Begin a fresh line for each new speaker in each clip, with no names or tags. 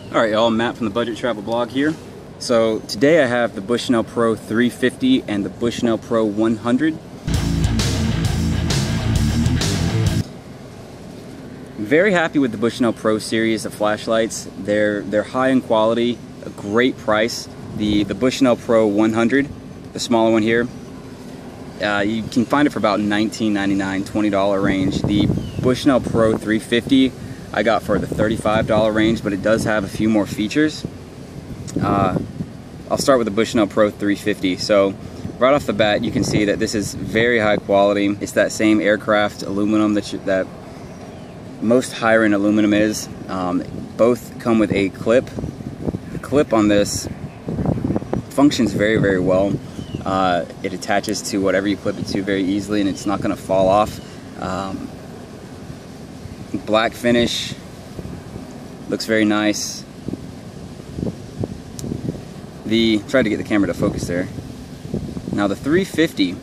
Alright y'all, Matt from the Budget Travel blog here. So today I have the Bushnell Pro 350 and the Bushnell Pro 100. Very happy with the Bushnell Pro series of flashlights. They're high in quality, a great price. The Bushnell Pro 100, the smaller one here, you can find it for about $19.99, $20 range. The Bushnell Pro 350 I got for the $35 range, but it does have a few more features. I'll start with the Bushnell Pro 350. So right off the bat you can see that this is very high quality. It's that same aircraft aluminum that most higher end aluminum is. Both come with a clip. The clip on this functions very, very well. It attaches to whatever you clip it to very easily, and it's not going to fall off. Black finish, looks very nice. Tried to get the camera to focus there. Now the 350,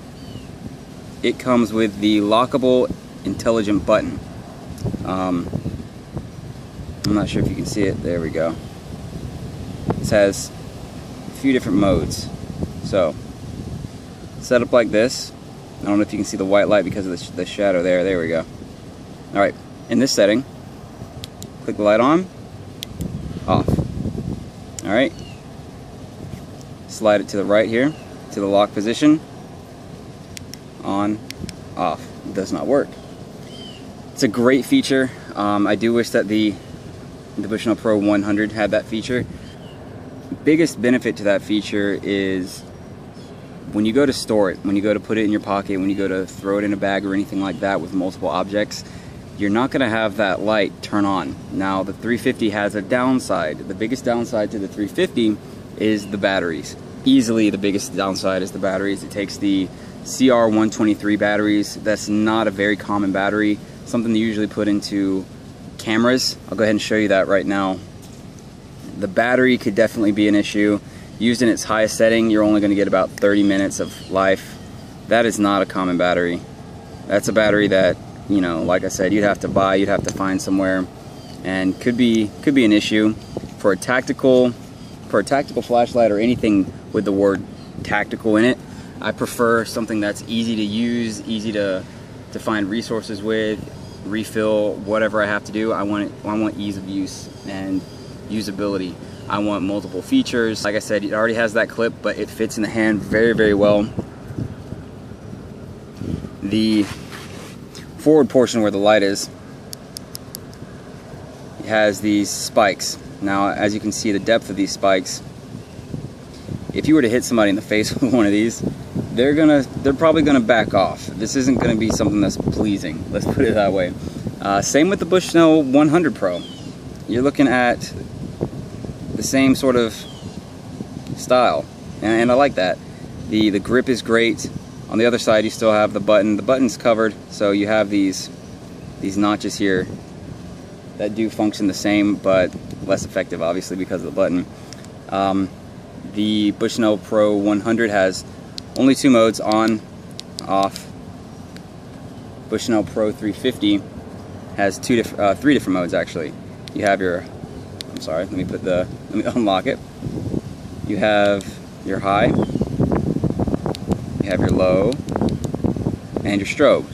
it comes with the lockable intelligent button. I'm not sure if you can see it. There we go. This has a few different modes. So set up like this. I don't know if you can see the white light because of the shadow there. There we go. Alright, in this setting, click the light on, off. Alright, slide it to the right here, to the lock position, on, off. It does not work. It's a great feature. I do wish that the Bushnell Pro 100 had that feature. Biggest benefit to that feature is when you go to store it, when you go to put it in your pocket, when you go to throw it in a bag or anything like that with multiple objects, you're not going to have that light turn on. Now the 350 has a downside. The biggest downside to the 350 is the batteries. Easily the biggest downside is the batteries. It takes the CR123 batteries. That's not a very common battery, something they usually put into cameras. I'll go ahead and show you that right now. The battery could definitely be an issue. Used in its highest setting, you're only going to get about 30 minutes of life. That is not a common battery. That's a battery that, you know, like I said, you'd have to buy, you'd have to find somewhere, and could be an issue for a tactical flashlight or anything with the word tactical in it. I prefer something that's easy to use, easy to find resources with, refill, whatever I have to do. I want ease of use and usability. I want multiple features. Like I said, it already has that clip, but it fits in the hand very, very well. The forward portion where the light is, it has these spikes. Now, as you can see, the depth of these spikes, if you were to hit somebody in the face with one of these, they're probably gonna back off. This isn't gonna be something that's pleasing, let's put it that way. Same with the Bushnell 100 Pro. You're looking at the same sort of style, and I like that. The grip is great. On the other side you still have the button. The button's covered, so you have these notches here that do function the same, but less effective obviously because of the button. The Bushnell Pro 100 has only two modes, on, off. Bushnell Pro 350 has three different modes actually. You have your, I'm sorry, let me unlock it. You have your high, you have your low, and your strobe.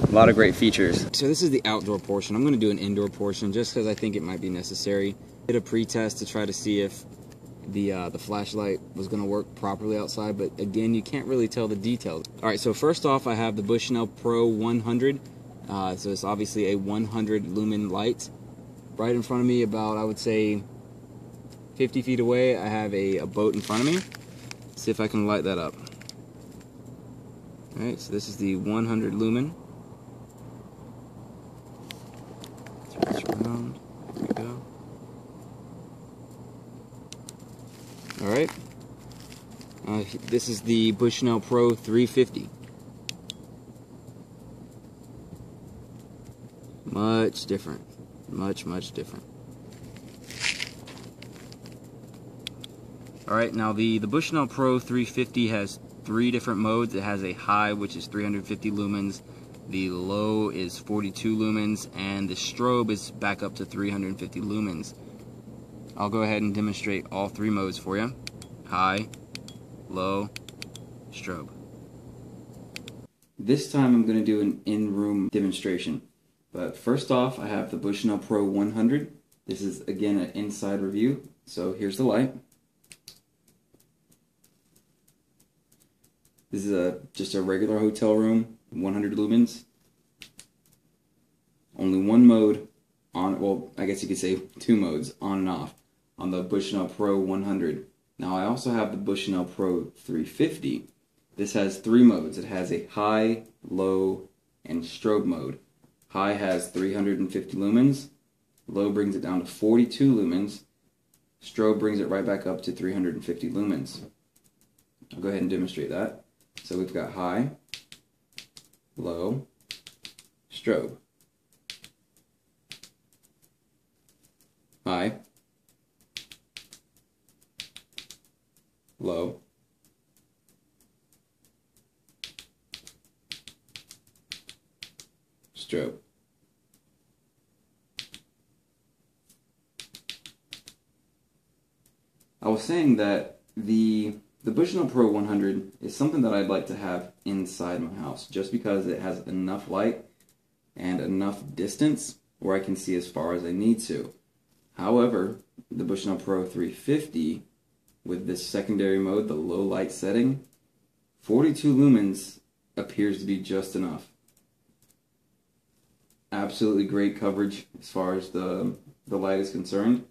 A lot of great features. So this is the outdoor portion. I'm going to do an indoor portion just because I think it might be necessary. Did a pre-test to try to see if the flashlight was going to work properly outside, but again, you can't really tell the details. Alright, so first off I have the Bushnell Pro 100. So it's obviously a 100 lumen light. Right in front of me, about, I would say 50 feet away, I have a boat in front of me. Let's see if I can light that up. Alright, so this is the 100 lumen. Turn this around. There we go. Alright. This is the Bushnell Pro 350. Much different. Much different. Alright, now the Bushnell Pro 350 has 3 different modes. It has a high, which is 350 lumens, the low is 42 lumens, and the strobe is back up to 350 lumens. I'll go ahead and demonstrate all 3 modes for you. High, low, strobe. This time I'm going to do an in-room demonstration. But first off, I have the Bushnell Pro 100. This is again an inside review. So here's the light. This is just a regular hotel room, 100 lumens. Only one mode on, well, I guess you could say 2 modes, on and off, on the Bushnell Pro 100. Now I also have the Bushnell Pro 350. This has 3 modes. It has a high, low, and strobe mode. High has 350 lumens, low brings it down to 42 lumens, strobe brings it right back up to 350 lumens. I'll go ahead and demonstrate that. So we've got high, low, strobe. High, low, strobe. I was saying that the Bushnell Pro 100 is something that I'd like to have inside my house, just because it has enough light and enough distance where I can see as far as I need to. However, the Bushnell Pro 350, with this secondary mode, the low light setting, 42 lumens appears to be just enough. Absolutely great coverage as far as the light is concerned.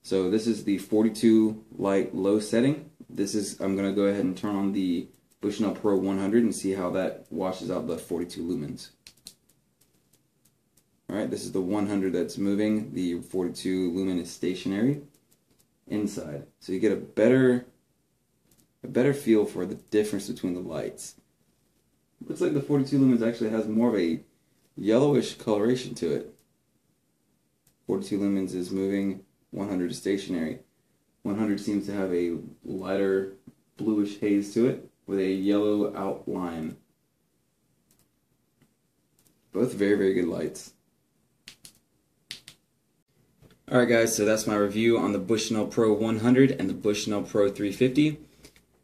So this is the 42 light low setting. I'm going to go ahead and turn on the Bushnell Pro 100 and see how that washes out the 42 lumens. Alright, this is the 100 that's moving. The 42 lumen is stationary inside. So you get a better feel for the difference between the lights. Looks like the 42 lumens actually has more of a yellowish coloration to it. 42 lumens is moving, 100 is stationary. 100 seems to have a lighter bluish haze to it with a yellow outline. Both very, very good lights. Alright guys, so that's my review on the Bushnell Pro 100 and the Bushnell Pro 350.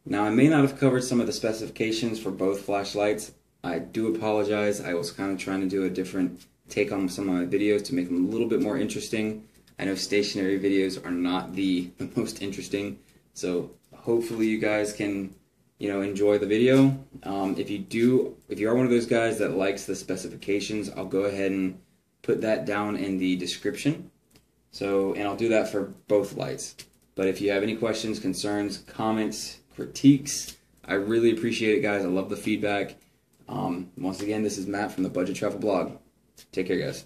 Now I may not have covered some of the specifications for both flashlights. I do apologize. I was kind of trying to do a different take on some of my videos to make them a little bit more interesting. I know stationary videos are not the most interesting, so hopefully you guys can, enjoy the video. If you are one of those guys that likes the specifications, I'll go ahead and put that down in the description. And I'll do that for both lights. But if you have any questions, concerns, comments, critiques, I really appreciate it, guys. I love the feedback. Once again, this is Matt from the Budget Travel Blog. Take care, guys.